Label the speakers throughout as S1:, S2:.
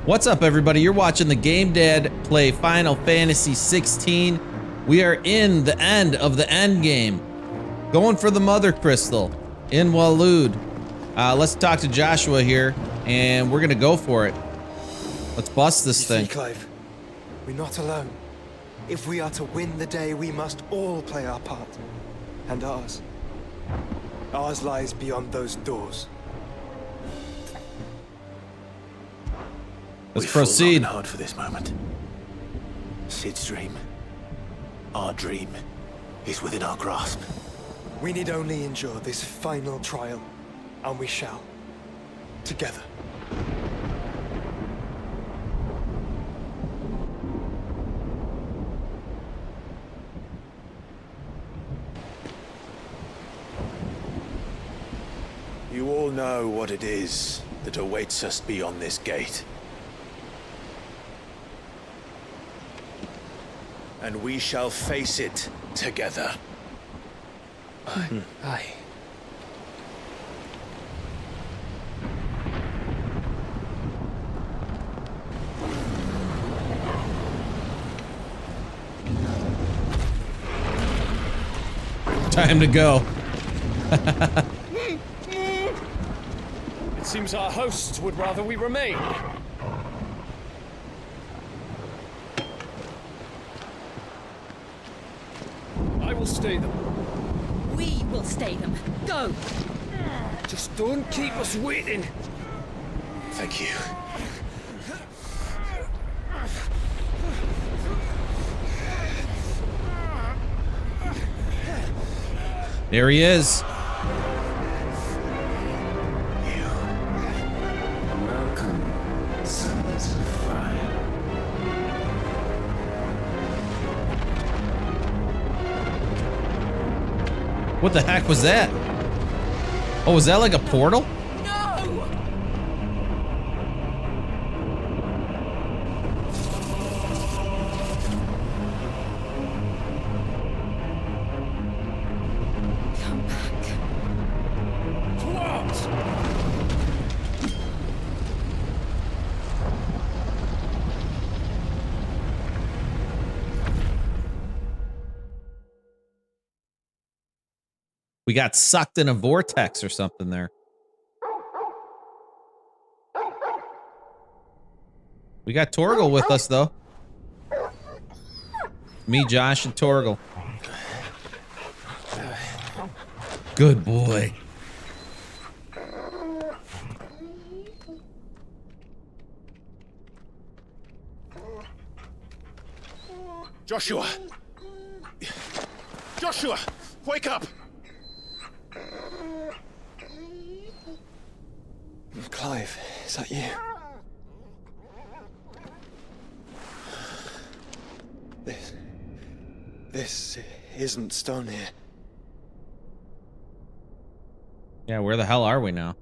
S1: What's up, everybody? You're watching the Game Dad play Final Fantasy 16. We are in the end of the end game. Going for the Mother Crystal in Waloed. Let's talk to Joshua here, and we're gonna go for it. Let's bust this thing.
S2: See, Clive, we're not alone. If we are to win the day, we must all play our part. And ours. Ours lies beyond those doors.
S1: Let's proceed.
S3: Hard for this moment. Sid's dream, our dream, is within our grasp.
S2: We need only endure this final trial, and we shall. Together.
S3: You all know what it is that awaits us beyond this gate. And we shall face it together.
S2: Aye.
S1: Time to go.
S4: It seems our hosts would rather we remain. I will stay them.
S5: We will stay them. Go!
S4: Just don't keep us waiting.
S3: Thank you.
S1: There he is.
S6: Welcome, sons of fire.
S1: What the heck was that? Oh, was that like a portal?
S5: No! Come back.
S4: What?
S1: We got sucked in a vortex or something there. We got Torgal with us, though. Me, Josh, and Torgal. Good boy.
S3: Joshua! Joshua! Wake up!
S2: Clive, is that you? This isn't stone here.
S1: Yeah, where the hell are we now?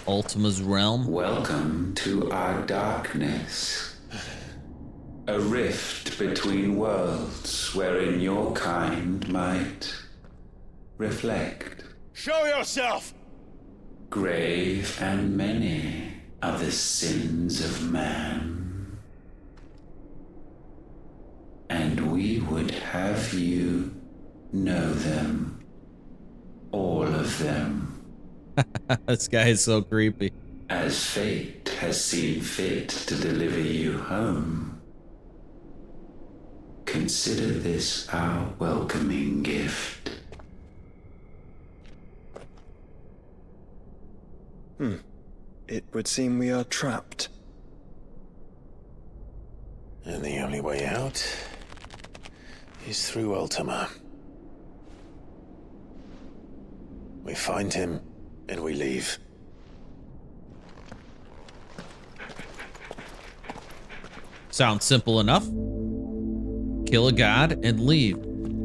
S1: Ultima's realm?
S6: Welcome to our darkness. A rift between worlds wherein your kind might reflect.
S3: Show yourself!
S6: Grave and many are the sins of man. And we would have you know them. All of them.
S1: This guy is so creepy.
S6: As fate has seen fit to deliver you home. Consider this our welcoming gift.
S2: It would seem we are trapped.
S3: And the only way out is through Ultima. We find him and we leave.
S1: Sounds simple enough. Kill a god and leave.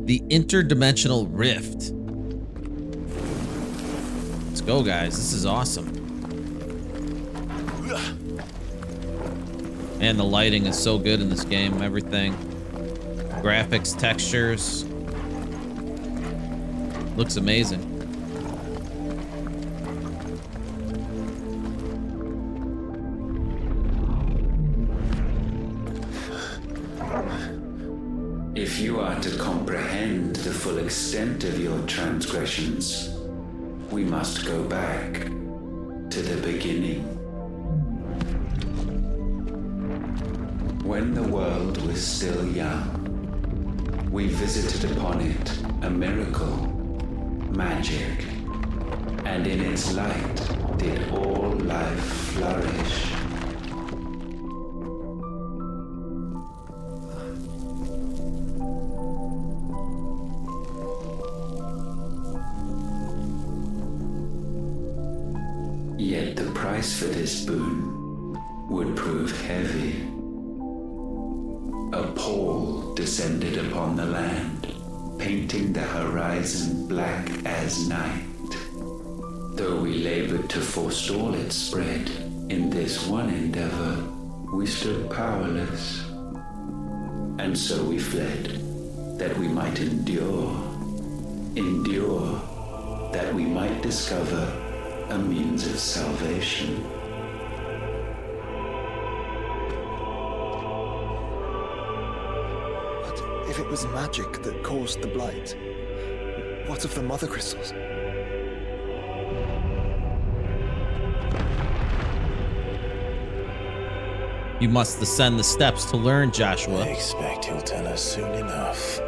S1: The interdimensional rift. Let's go, guys. This is awesome. And the lighting is so good in this game. Everything. Graphics, textures. Looks amazing.
S6: to comprehend the full extent of your transgressions, we must go back to the beginning. When the world was still young, we visited upon it a miracle, magic, and in its light did all life flourish. Yet the price for this boon would prove heavy. A pall descended upon the land, painting the horizon black as night. Though we labored to forestall its spread, in this one endeavor, we stood powerless. And so we fled, that we might endure, that we might discover a means of salvation.
S2: But if it was magic that caused the blight, what of the Mothercrystals?
S1: You must ascend the steps to learn, Joshua.
S3: I expect he'll tell us soon enough.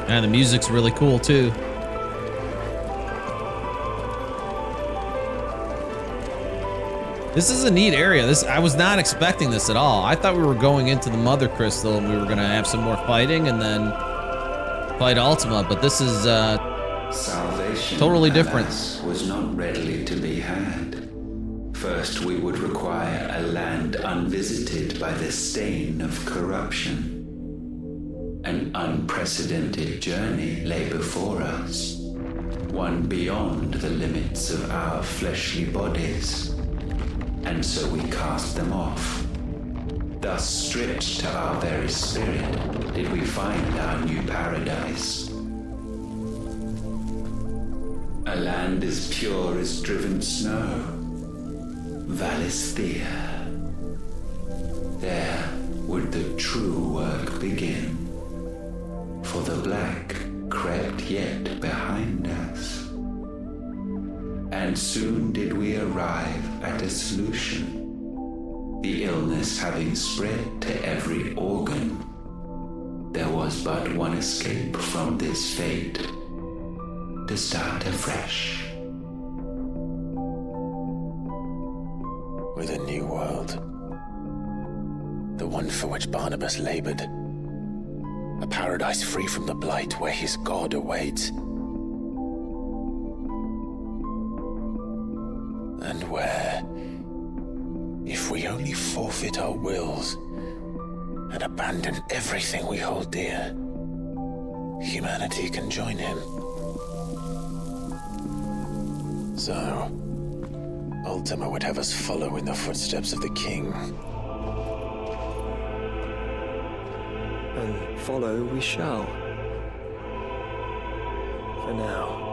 S1: And the music's really cool too. This is a neat area. I was not expecting this at all. I thought we were going into the Mother Crystal and we were gonna have some more fighting and then fight Ultima, but this is
S6: Salvation,
S1: totally different.
S6: alas, was not readily to be had. First, we would require a land unvisited by the stain of corruption. An unprecedented journey lay before us, one beyond the limits of our fleshly bodies, and so we cast them off. Thus, stripped to our very spirit, did we find our new paradise. A land as pure as driven snow, Valisthea. There would the true work begin. For the black crept yet behind us. And soon did we arrive at a solution. The illness having spread to every organ, there was but one escape from this fate, to start afresh.
S3: With a new world. The one for which Barnabas labored. A paradise free from the blight where his God awaits. And where, if we only forfeit our wills and abandon everything we hold dear, humanity can join him. So, Ultima would have us follow in the footsteps of the king.
S2: And follow we shall. For now.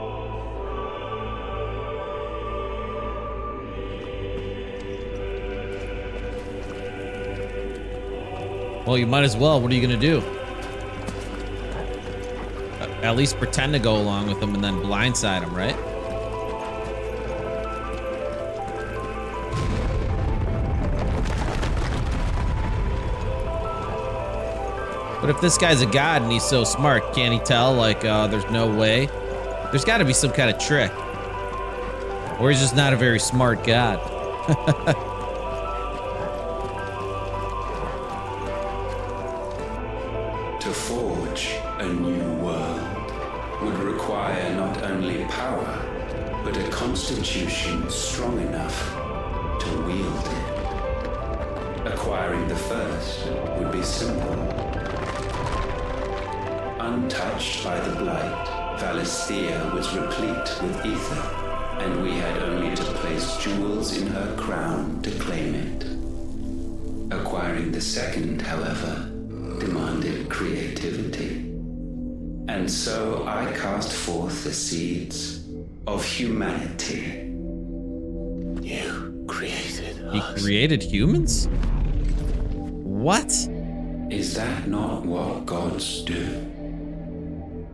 S1: Well, you might as well. What are you gonna do? At least pretend to go along with them and then blindside them, right? But if this guy's a god and he's so smart, can't he tell, like, there's no way? There's got to be some kind of trick. Or he's just not a very smart god.
S6: To forge a new world would require not only power, but a constitution strong enough to wield it. Acquiring the first would be simple. Untouched by the blight, Valisthea was replete with ether, and we had only to place jewels in her crown to claim it. Acquiring the second, however, demanded creativity. And so I cast forth the seeds of humanity.
S3: You created
S1: He
S3: us.
S1: created humans? What?
S6: Is that not what gods do?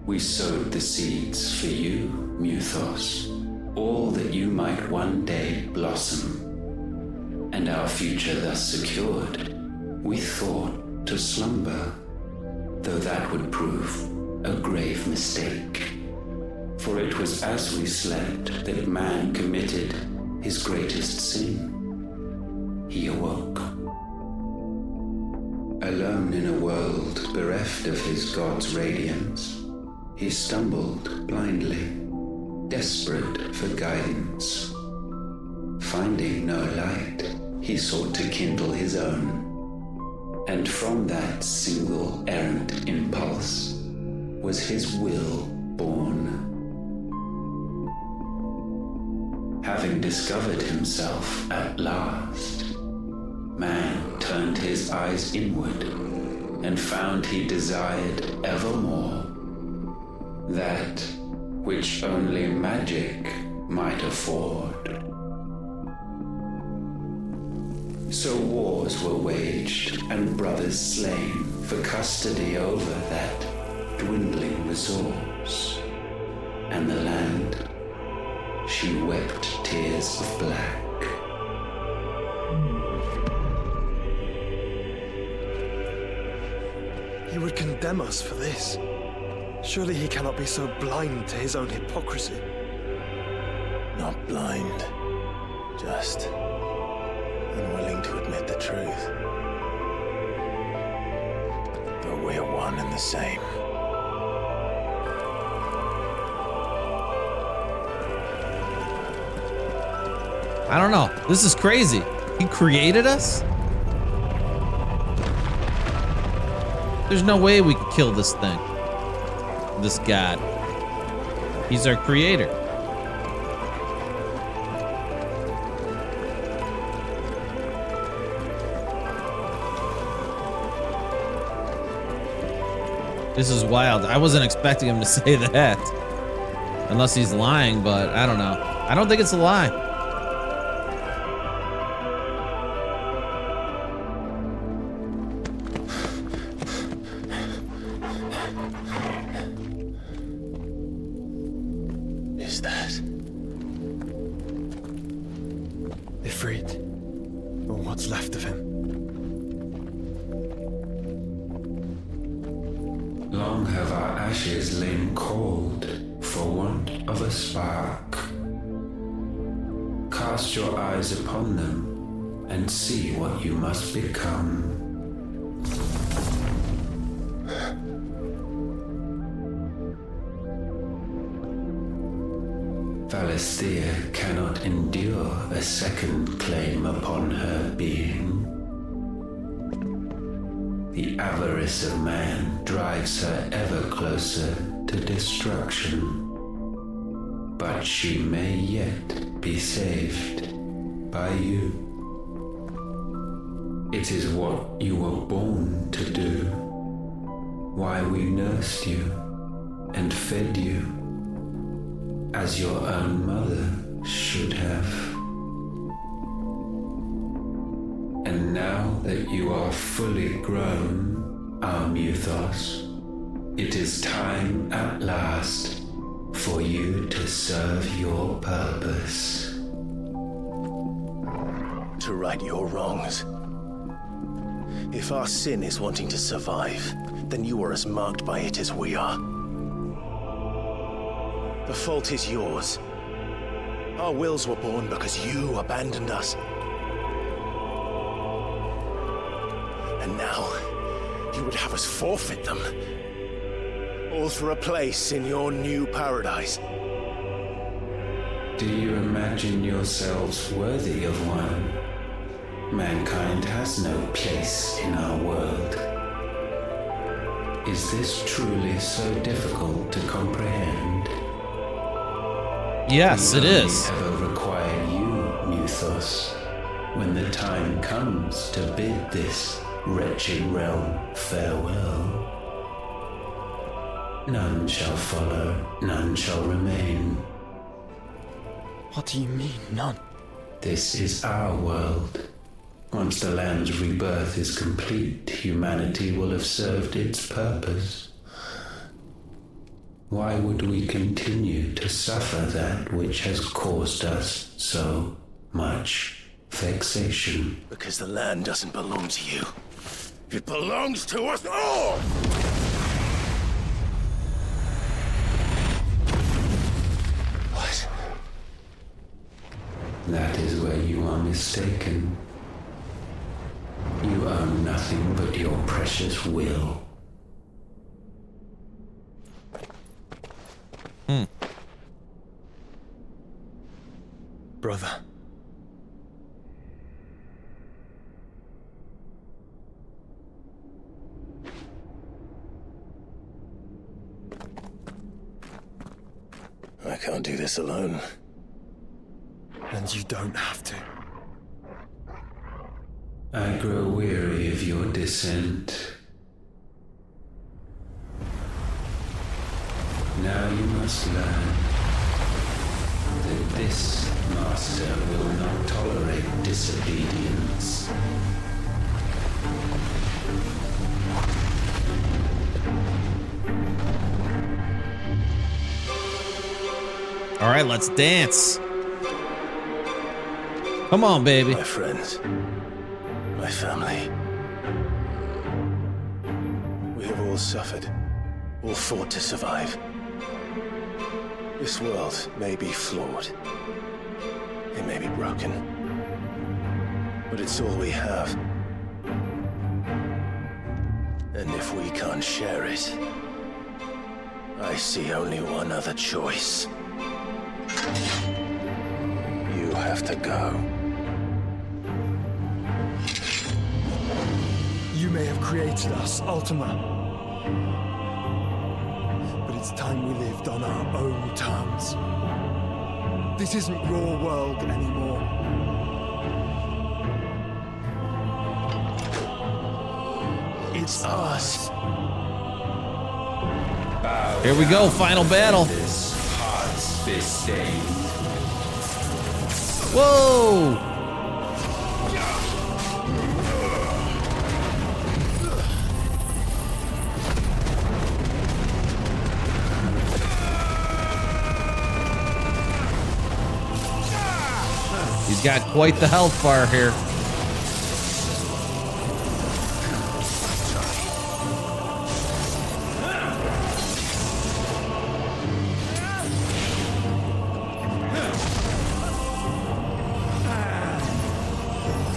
S6: We sowed the seeds for you, Muthos, all that you might one day blossom. And our future thus secured, we thought to slumber, though that would prove a grave mistake. For it was as we slept that man committed his greatest sin. He awoke. Alone in a world bereft of his god's radiance, he stumbled blindly, desperate for guidance. Finding no light, he sought to kindle his own. And from that single errant impulse was his will born. Having discovered himself at last, man turned his eyes inward and found he desired evermore that which only magic might afford. So wars were waged and brothers slain for custody over that dwindling resource, and the land, she wept tears of black.
S2: He would condemn us for this. Surely he cannot be so blind to his own hypocrisy.
S3: Not blind, just unwilling to admit the truth. Though we're one and the same.
S1: I don't know. This is crazy. He created us? There's no way we could kill this thing. This god. He's our creator. This is wild. I wasn't expecting him to say that. Unless he's lying, but I don't know. I don't think it's a lie.
S3: Is that
S2: Ifrit, or what's left of him.
S6: Long have our ashes lain cold for want of a spark. Cast your eyes upon them and see what you must become. Valisthea cannot endure a second claim upon her being. The avarice of man drives her ever closer to destruction. But she may yet be saved by you. It is what you were born to do, why we nursed you and fed you, as your own mother should have. And now that you are fully grown, our Muthos, it is time at last for you to serve your purpose.
S3: to right your wrongs? If our sin is wanting to survive, then you are as marked by it as we are. The fault is yours. Our wills were born because you abandoned us. And now, you would have us forfeit them. All for a place in your new paradise.
S6: Do you imagine yourselves worthy of one? Mankind has no place in our world. Is this truly so difficult to comprehend?
S1: Yes, it is.
S6: We ever require you, Muthos, when the time comes to bid this wretched realm farewell. None shall follow, none shall remain.
S2: What do you mean, none?
S6: This is our world. Once the land's rebirth is complete, humanity will have served its purpose. Why would we continue to suffer that which has caused us so much vexation?
S3: Because the land doesn't belong to you. It belongs to us all! What?
S6: That is where you are mistaken. You own nothing but your precious will.
S2: Brother.
S3: I can't do this alone.
S2: And you don't have to.
S6: I grow weary of your dissent. Now you must learn that this master will not tolerate disobedience.
S1: All right, let's dance. Come on, baby.
S3: My friends, my family. We have all suffered, all fought to survive. This world may be flawed. It may be broken. But it's all we have. And if we can't share it, I see only one other choice. You have to go.
S2: You may have created us, Ultima. But it's time we lived on our own terms. This isn't your world anymore. It's ours.
S1: Here we go, final battle.
S6: This heart's disdain.
S1: Whoa! He's got quite the health bar here.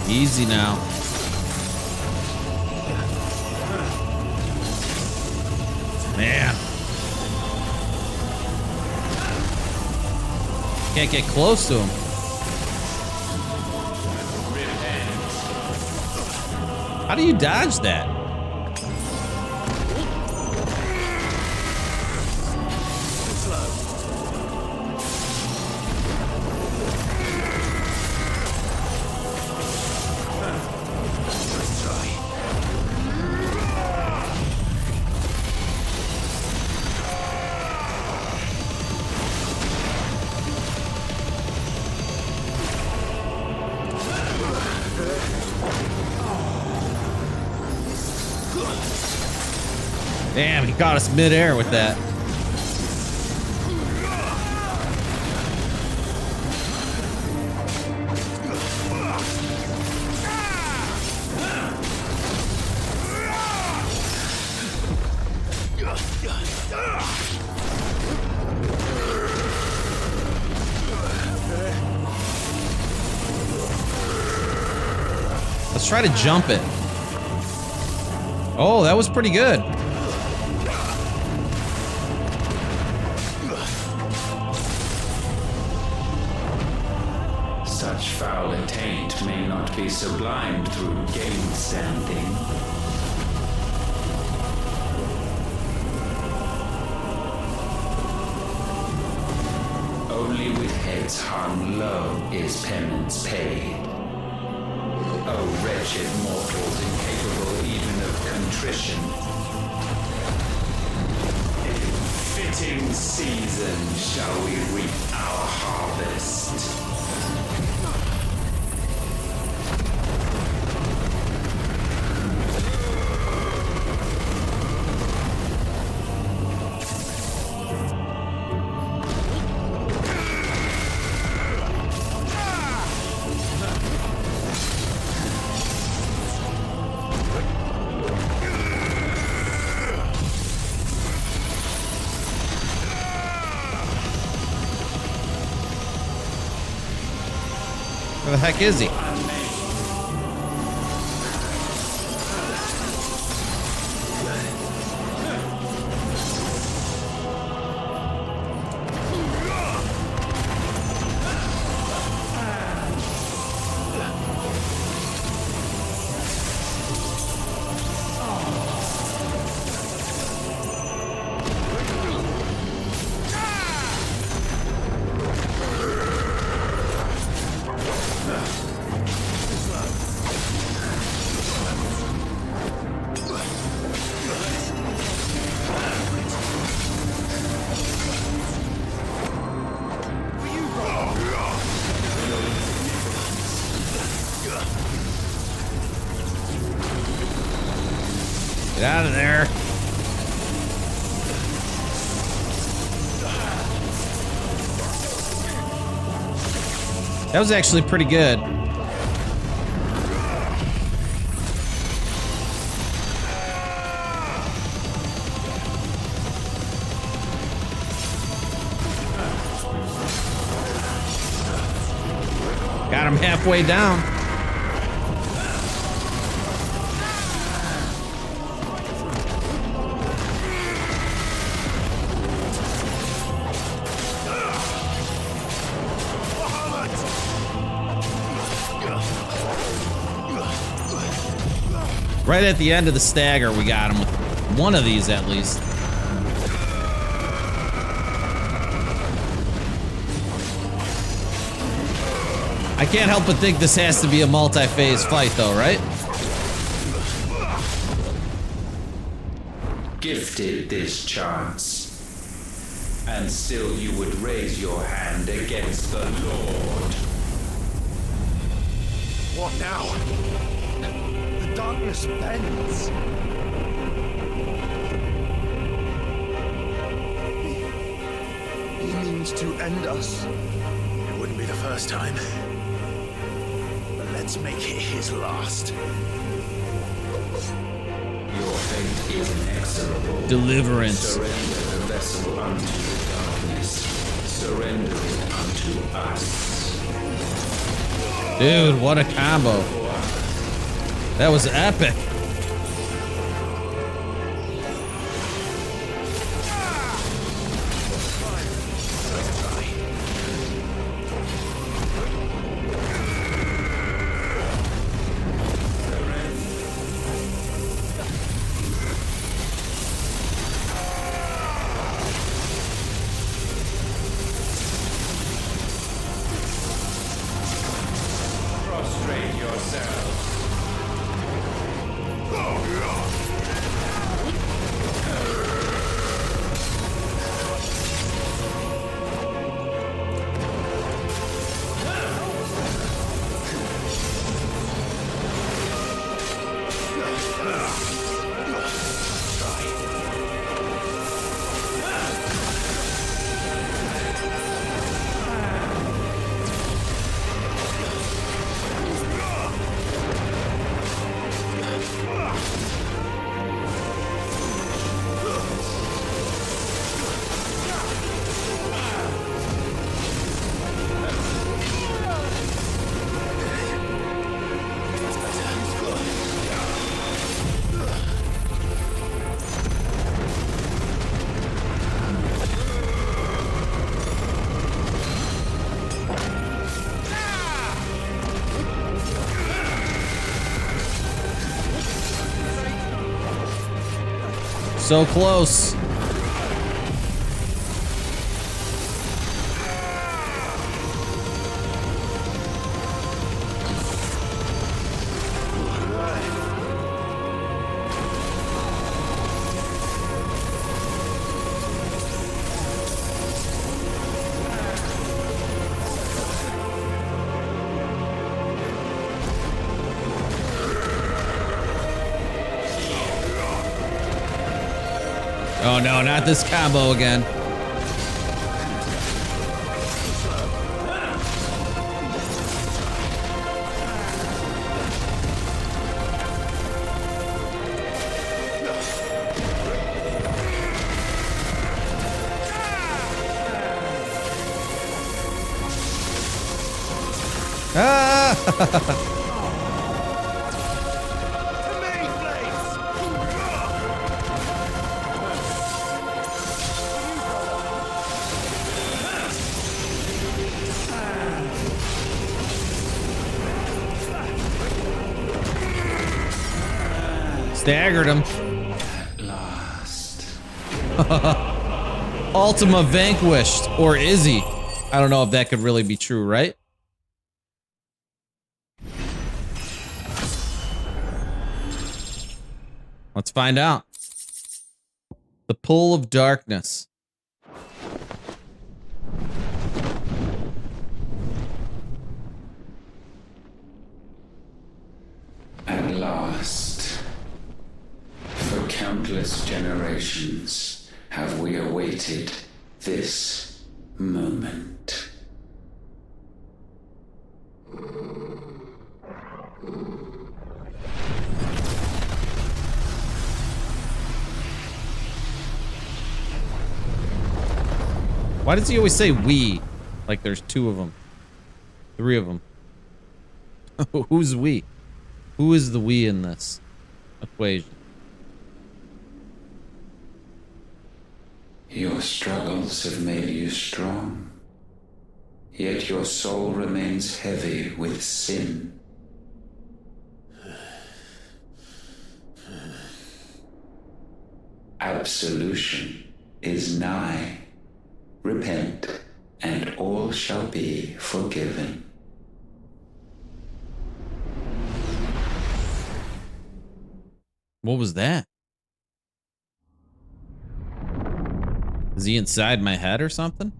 S1: Easy now. Man. Can't get close to him. How do you dodge that? Damn, he caught us midair with that. Let's try to jump it. Oh, that was pretty good.
S6: Such foul attaint may not be sublimed through game standing. Only with heads hung low is penance paid. O wretched mortals incapable even of contrition. In fitting season shall we reap our harvest.
S1: Where the heck is he? Get out of there. That was actually pretty good. Got him halfway down. Right at the end of the stagger, we got him with one of these at least. I can't help but think this has to be a multi-phase fight though, right?
S6: Gifted this chance, and still you would raise your hand against the Lord.
S2: What now? The darkness bends. He means to end us.
S3: It wouldn't be the first time. But let's make it his last.
S6: Your fate is inexorable.
S1: Deliverance.
S6: Surrender the vessel unto the darkness. Surrender it unto us.
S1: Dude, what a combo. That was epic.
S6: Prostrate yourself.
S1: So close. Oh no, not this combo again. Ah! Staggered him.
S6: At last.
S1: Ultima vanquished. Or is he? I don't know if that could really be true, right? Let's find out. The Pull of Darkness.
S6: At last. For countless generations have we awaited this moment.
S1: Why does he always say we? Like there's two of them. Three of them. Who's we? Who is the we in this equation?
S6: Your struggles have made you strong, yet your soul remains heavy with sin. Absolution is nigh. Repent, and all shall be forgiven.
S1: What was that? Is he inside my head or something?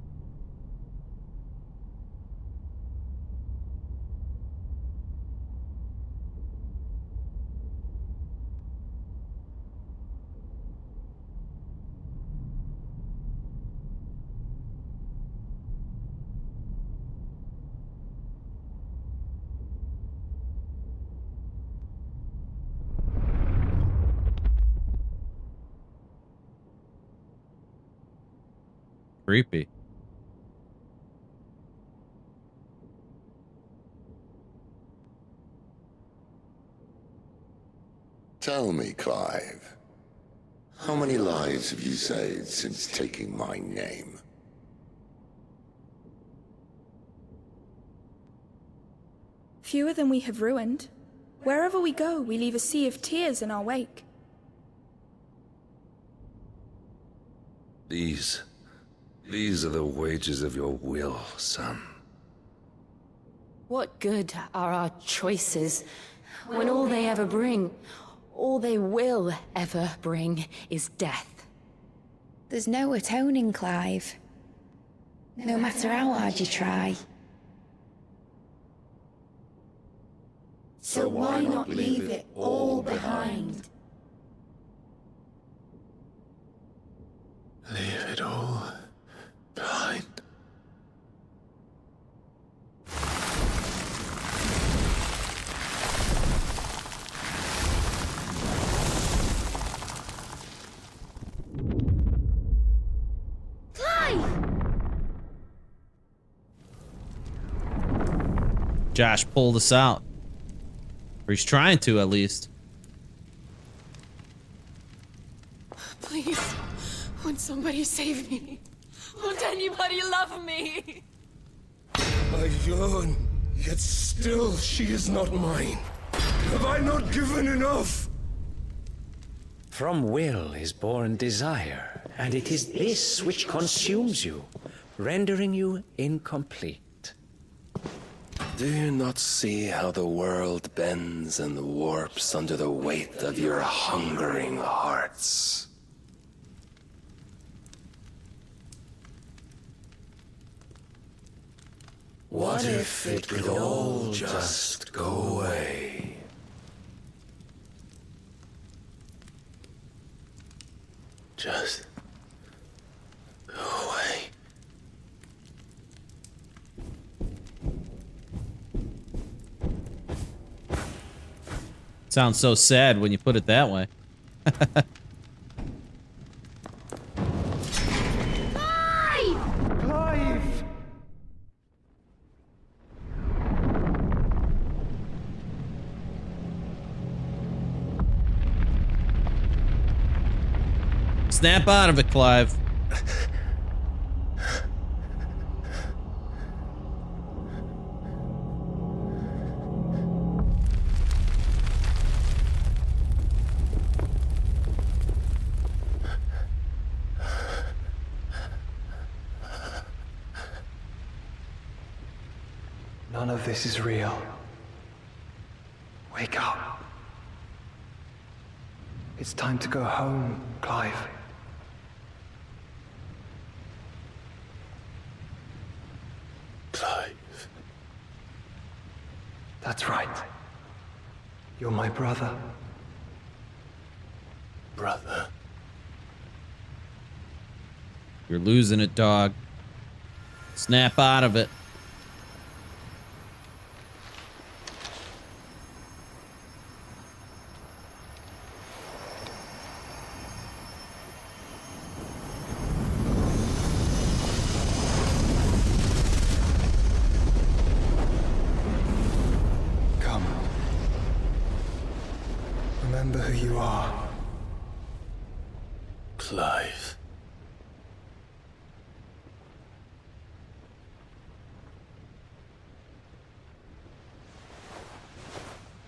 S1: Creepy.
S7: Tell me, Clive, how many lives have you saved since taking my name?
S8: Fewer than we have ruined. Wherever we go, we leave a sea of tears in our wake.
S9: These are the wages of your will, son.
S5: What good are our choices when all they ever bring, all they will ever bring, is death?
S10: There's no atoning, Clive. No matter how hard you try.
S5: So why not leave it all behind?
S3: Leave it all behind.
S1: Josh pulled us out. Or he's trying to, at least.
S5: Please, won't somebody save me? Won't anybody love me?
S11: I yearn, yet still she is not mine. Have I not given enough?
S12: From will is born desire, and it is this which consumes you, rendering you incomplete.
S3: Do you not see how the world bends and warps under the weight of your hungering hearts? What if it could all just go away? Just
S1: Sounds so sad when you put it that way.
S2: Clive!
S1: Snap out of it, Clive.
S2: None of this is real. Wake up. It's time to go home, Clive.
S3: Clive.
S2: That's right. You're my brother.
S3: Brother.
S1: You're losing it, dog. Snap out of it.
S2: Come. Remember who you are.
S3: Clive.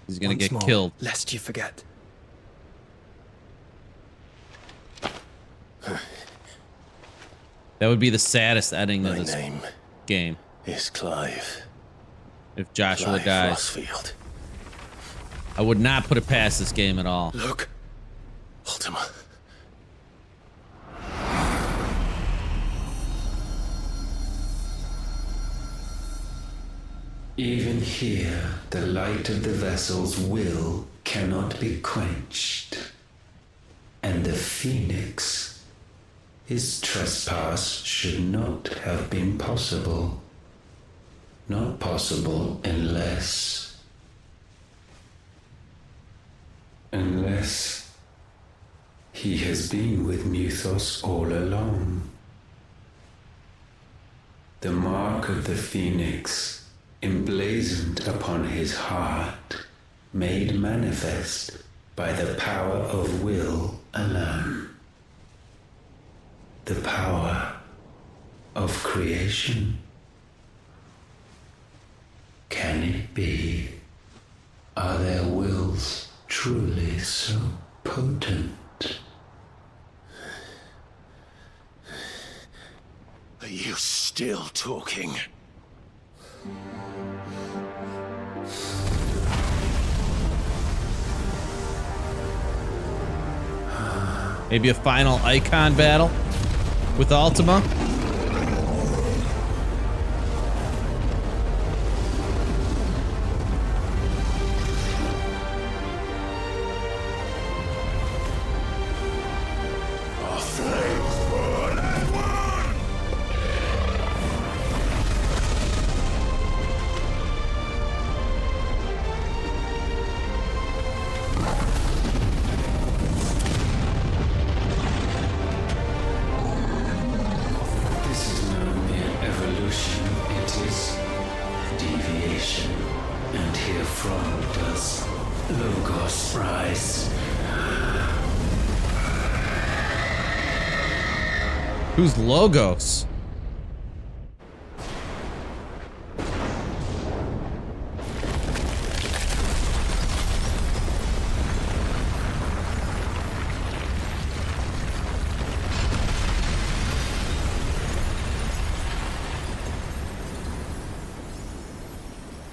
S1: He's gonna
S2: Once
S1: get
S2: more,
S1: killed.
S2: Lest you forget.
S1: That would be the saddest ending of
S3: My
S1: this
S3: name
S1: game.
S3: is Clive.
S1: If Joshua
S3: Clive
S1: dies.
S3: Rosfield.
S1: I would not put it past this game at all.
S3: Look. Ultima.
S6: Even here, the light of the vessel's will cannot be quenched. And the Phoenix, his trespass should not have been possible. Not possible unless he has been with Mythos all along. The mark of the Phoenix, emblazoned upon his heart, made manifest by the power of will alone. The power of creation. Can it be? Are their wills truly so potent?
S3: Are you still talking?
S1: Maybe a final Eikon battle with Ultima? Who's Logos?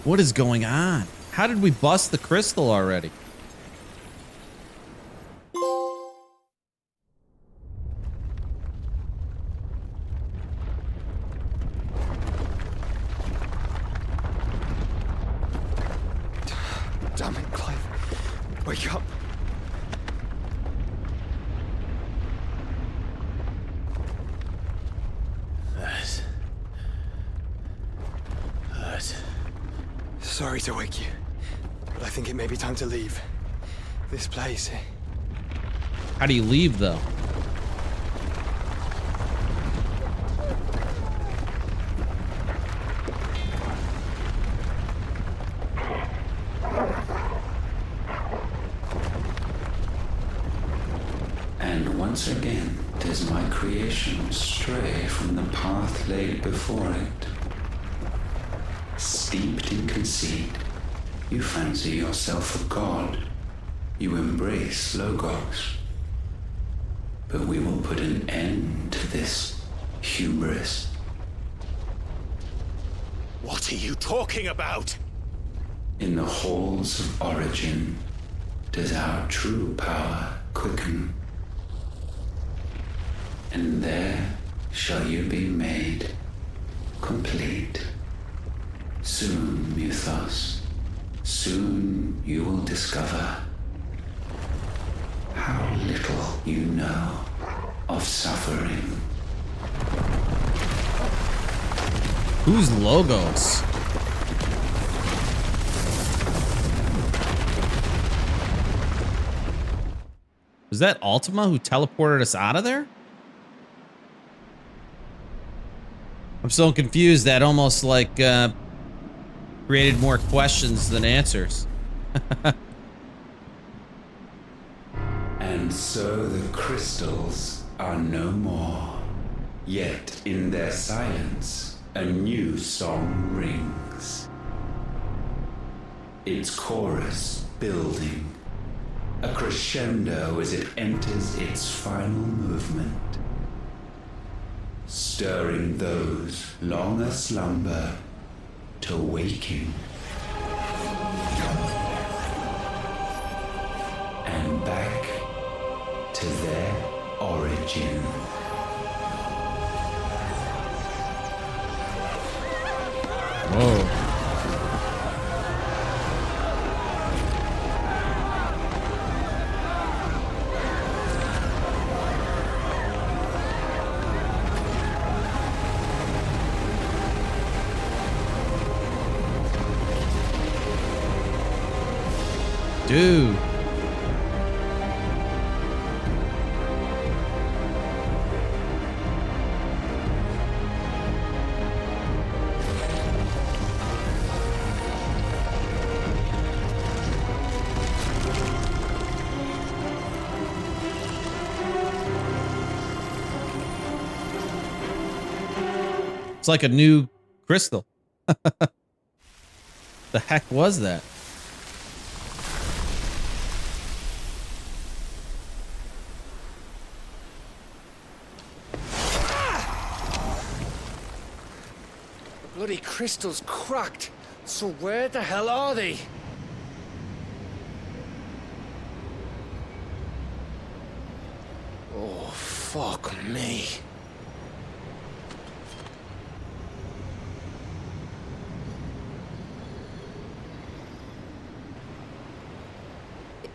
S1: What is going on? How did we bust the crystal already?
S2: Damn it, Clive. Wake up.
S3: That.
S2: Sorry to wake you, but I think it may be time to leave. This place.
S1: How do you leave, though?
S6: And once again does my creation stray from the path laid before it. Steeped in conceit, you fancy yourself a god. You embrace Logos. But we will put an end to this hubris.
S3: What are you talking about?
S6: In the halls of origin does our true power quicken. And there shall you be made complete. Soon, Mythos, soon you will discover how little you know of suffering.
S1: Who's Logos? Was that Ultima who teleported us out of there? I'm so confused that almost like created more questions than answers.
S6: And so the crystals are no more. Yet in their silence, a new song rings. Its chorus building, a crescendo as it enters its final movement, stirring those long aslumber to waking. And back to their origin.
S1: Whoa. Dude. It's like a new crystal. The heck was that?
S4: Bloody crystal's cracked. So where the hell are they? Oh, fuck me.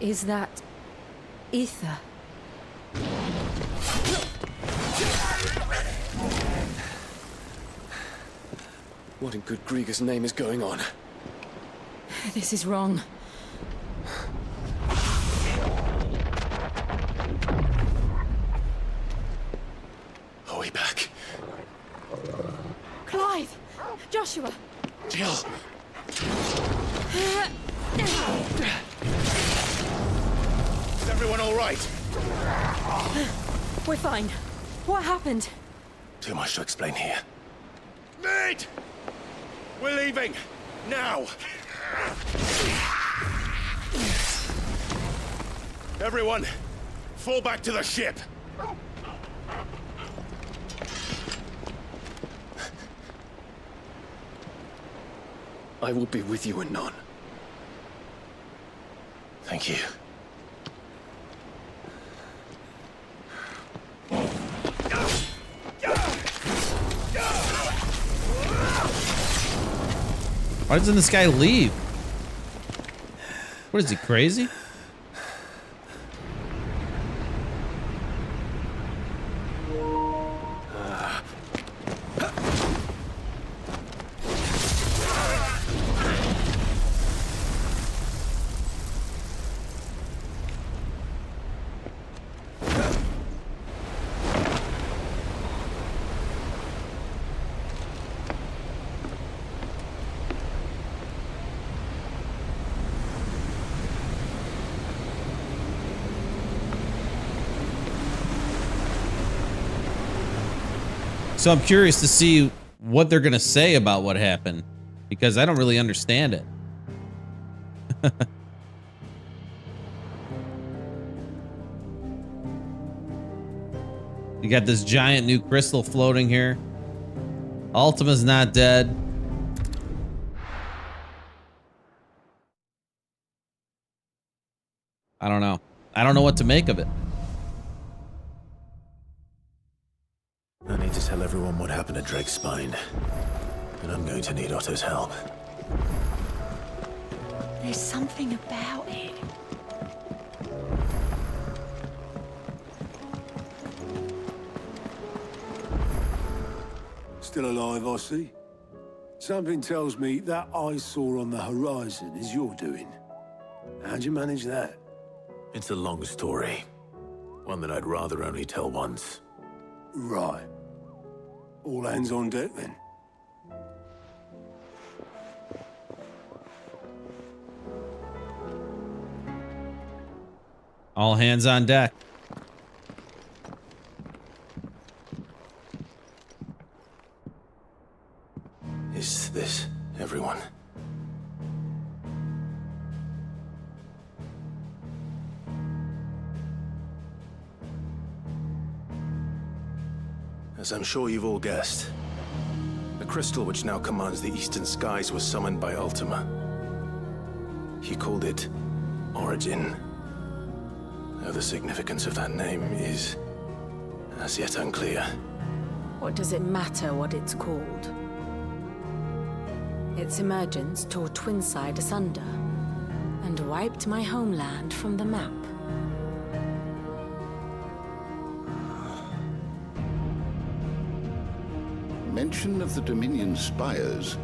S5: Is that aether?
S4: What in good Grieger's name is going on?
S5: This is wrong.
S3: Are we back?
S5: Clive! Joshua!
S3: Jill! Is everyone all right?
S5: We're fine. What happened?
S3: Too much to explain here. Mate! We're leaving! Now! Everyone, fall back to the ship!
S4: I will be with you anon.
S3: Thank you.
S1: Why doesn't this guy leave? What is he, crazy? So I'm curious to see what they're gonna say about what happened, because I don't really understand it. You got this giant new crystal floating here. Ultima's not dead. I don't know. I don't know what to make of it.
S3: I need to tell everyone what happened at Drake's Spine. And I'm going to need Otto's help.
S5: There's something about it.
S11: Still alive, I see. Something tells me that eyesore on the horizon is your doing. How'd you manage that?
S3: It's a long story. One that I'd rather only tell once.
S11: Right. All hands on deck, then.
S1: All hands on deck.
S3: Is this everyone? As I'm sure you've all guessed, the crystal which now commands the eastern skies was summoned by Ultima. He called it Origin. Though the significance of that name is as yet unclear.
S5: What does it matter what it's called? Its emergence tore Twinside asunder and wiped my homeland from the map.
S7: Mention of the Dominion spires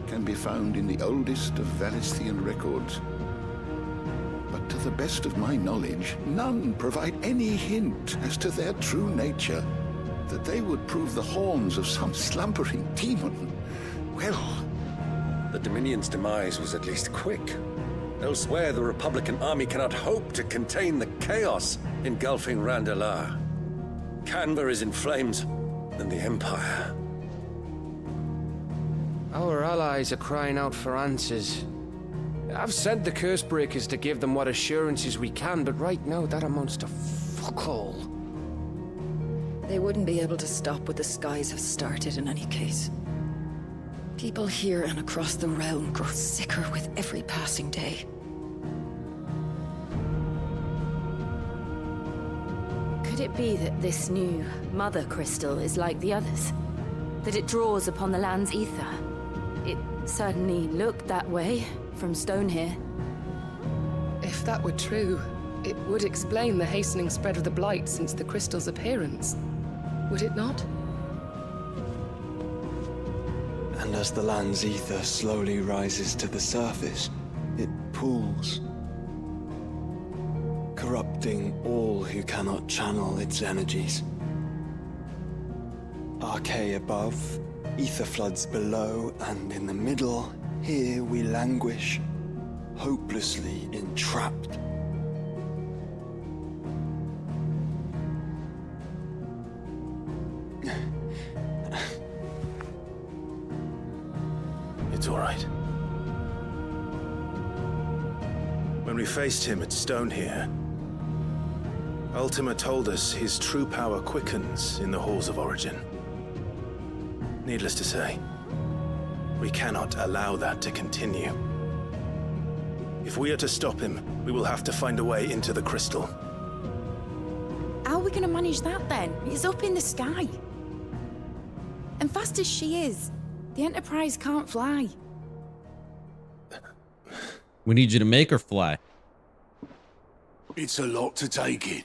S7: can be found in the oldest of Valisthean records. But to the best of my knowledge, none provide any hint as to their true nature. That they would prove the horns of some slumbering demon. Well...
S13: The Dominion's demise was at least quick. Elsewhere, the Republican army cannot hope to contain the chaos engulfing Randalar. Canva is in flames, and the Empire.
S4: Our allies are crying out for answers. I've sent the Cursebreakers to give them what assurances we can, but right now that amounts to fuck all.
S14: They wouldn't be able to stop what the skies have started in any case. People here and across the realm grow sicker with every passing day.
S5: Could it be that this new Mother Crystal is like the others? That it draws upon the land's ether? It certainly looked that way from stone here.
S15: If that were true, it would explain the hastening spread of the Blight since the crystal's appearance. Would it not?
S2: And as the land's ether slowly rises to the surface, it pools, corrupting all who cannot channel its energies. Archay above, ether floods below, and in the middle, here we languish, hopelessly entrapped.
S3: It's all right. When we faced him at Stone here, Ultima told us his true power quickens in the halls of Origin. Needless to say, we cannot allow that to continue. If we are to stop him, we will have to find a way into the crystal.
S10: How are we going to manage that then? It's up in the sky. And fast as she is, the Enterprise can't fly.
S1: We need you to make her fly.
S11: It's a lot to take in,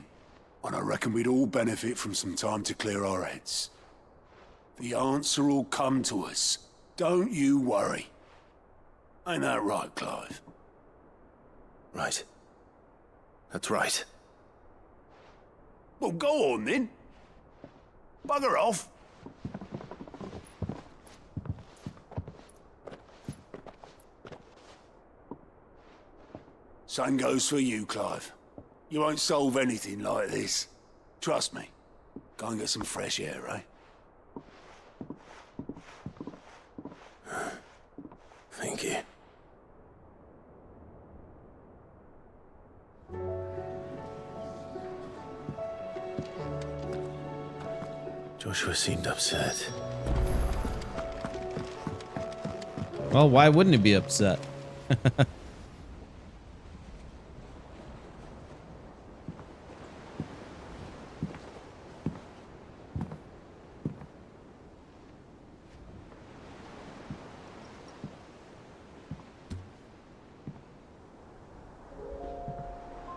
S11: and I reckon we'd all benefit from some time to clear our heads. The answer will come to us. Don't you worry. Ain't that right, Clive?
S3: Right. That's right.
S11: Well, go on then. Bugger off. Same goes for you, Clive. You won't solve anything like this. Trust me. Go and get some fresh air, eh?
S3: Thank you. Joshua seemed upset.
S1: Well, why wouldn't he be upset?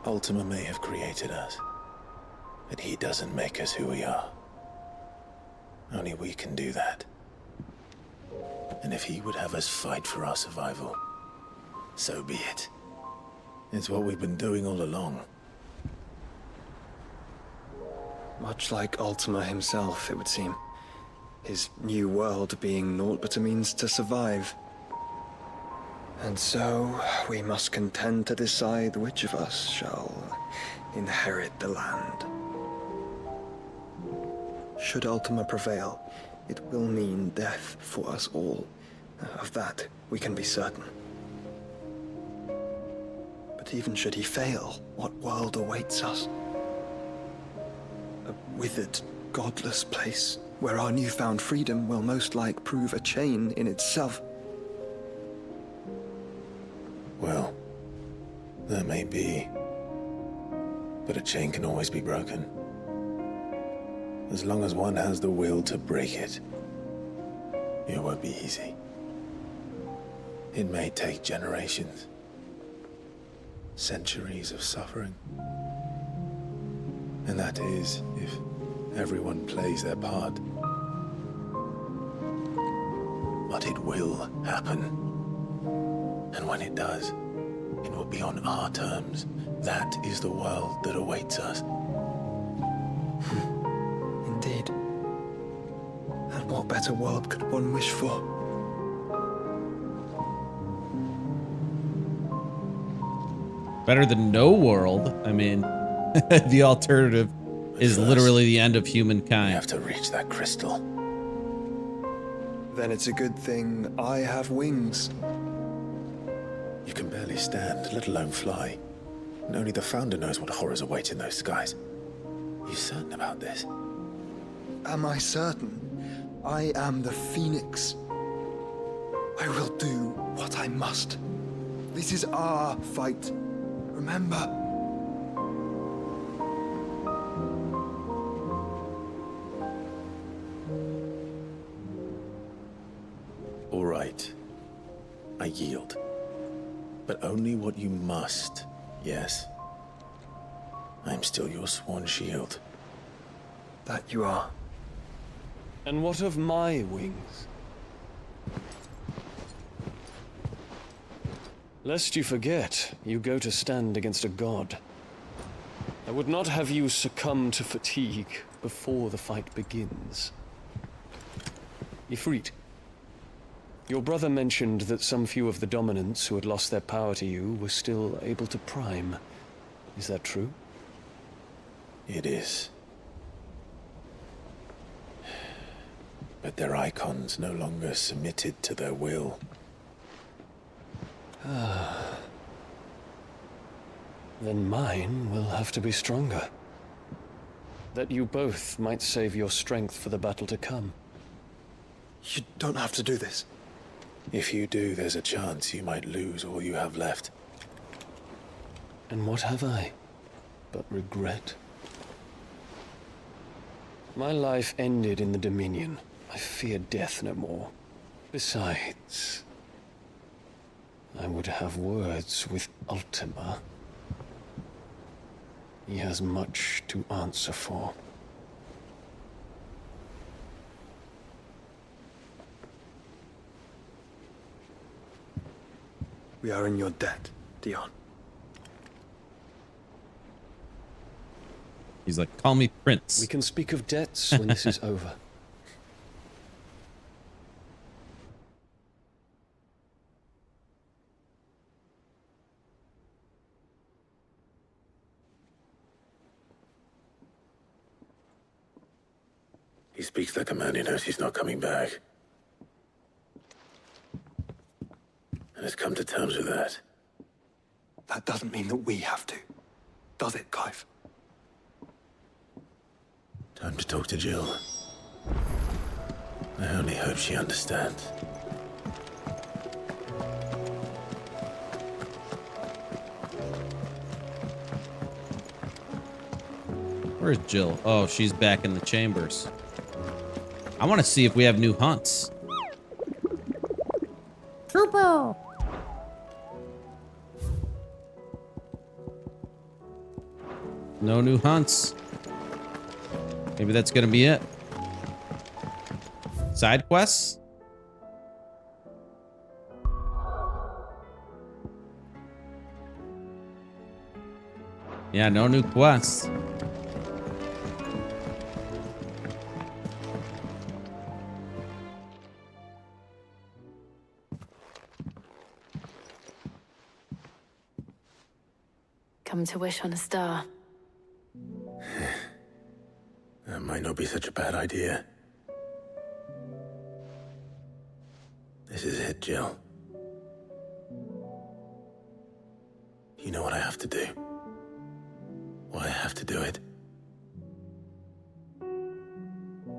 S3: Ultima may have created us, but he doesn't make us who we are. Only we can do that. And if he would have us fight for our survival, so be it. It's what we've been doing all along.
S2: Much like Ultima himself, it would seem. His new world being naught but a means to survive. And so, we must contend to decide which of us shall inherit the land. Should Ultima prevail, it will mean death for us all. Of that, we can be certain. But even should he fail, what world awaits us? A withered, godless place, where our newfound freedom will most like prove a chain in itself.
S3: Well, that may be. But a chain can always be broken. As long as one has the will to break it, it won't be easy. It may take generations, centuries of suffering. And that is if everyone plays their part. But it will happen. And when it does, it will be on our terms. That is the world that awaits us.
S2: Indeed. And what better world could one wish for?
S1: Better than no world. I mean, the alternative is literally the end of humankind.
S3: We have to reach that crystal.
S2: Then it's a good thing I have wings.
S3: You can barely stand, let alone fly. And only the Founder knows what horrors await in those skies. Are you certain about this?
S2: Am I certain? I am the Phoenix. I will do what I must. This is our fight. Remember.
S3: All right. I yield. But only what you must, yes. I'm still your sworn shield.
S2: That you are.
S13: And what of my wings? Lest you forget, you go to stand against a god. I would not have you succumb to fatigue before the fight begins. Ifrit, your brother mentioned that some few of the dominants who had lost their power to you were still able to prime. Is that true?
S3: It is. But their Eikons no longer submitted to their will.
S13: Then mine will have to be stronger. That you both might save your strength for the battle to come.
S2: You don't have to do this.
S3: If you do, there's a chance you might lose all you have left.
S13: And what have I but regret? My life ended in the Dominion. I fear death no more. Besides, I would have words with Ultima. He has much to answer for.
S2: We are in your debt, Dion.
S1: He's like, call me Prince.
S13: We can speak of debts when this is over.
S3: He speaks like a man who knows he's not coming back. terms with that.
S2: That doesn't mean that we have to, does it, Clive?
S3: Time to talk to Jill. I only hope she understands.
S1: Where's Jill? Oh, she's back in the chambers. I want to see if we have new hunts.
S16: Tupo!
S1: No new hunts. Maybe that's gonna be it. Side quests? Yeah, no new quests.
S5: Come to wish on a star.
S3: That might not be such a bad idea. This is it, Jill. You know what I have to do. Why I have to do it.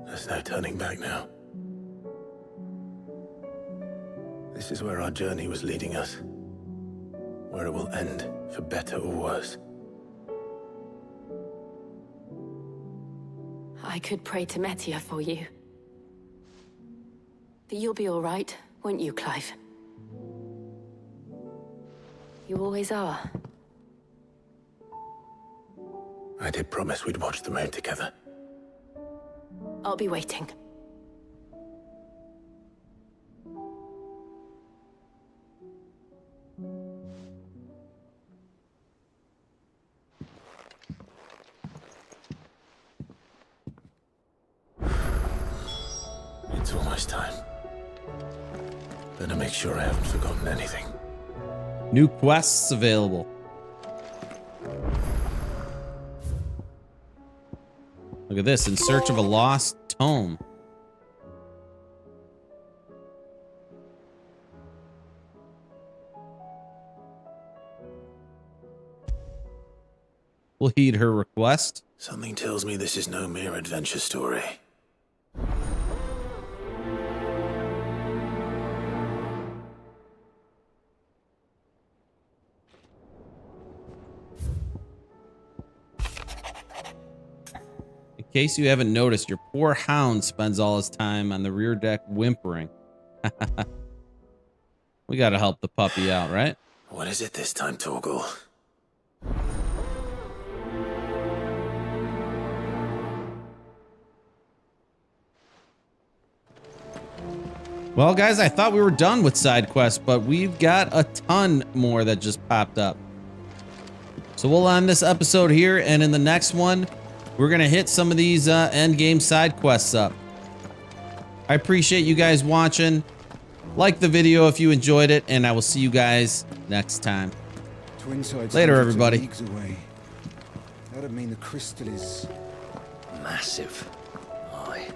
S3: There's no turning back now. This is where our journey was leading us. Where it will end, for better or worse.
S5: I could pray to Metia for you. But you'll be all right, won't you, Clive? You always are.
S3: I did promise we'd watch the moon together.
S5: I'll be waiting.
S3: It's almost time. Better make sure I haven't forgotten anything.
S1: New quests available. Look at this, in search of a lost tome. We'll heed her request.
S3: Something tells me this is no mere adventure story.
S1: In case you haven't noticed, your poor hound spends all his time on the rear deck whimpering. We gotta help the puppy out, right?
S3: What is it this time, Torgal?
S1: Well, guys, I thought we were done with side quests, but we've got a ton more that just popped up. So we'll end this episode here, and in the next one, we're gonna hit some of these end game side quests up. I appreciate you guys watching. Like the video if you enjoyed it, and I will see you guys next time. Later, everybody.
S17: That'd mean the crystal is
S12: massive. Aye.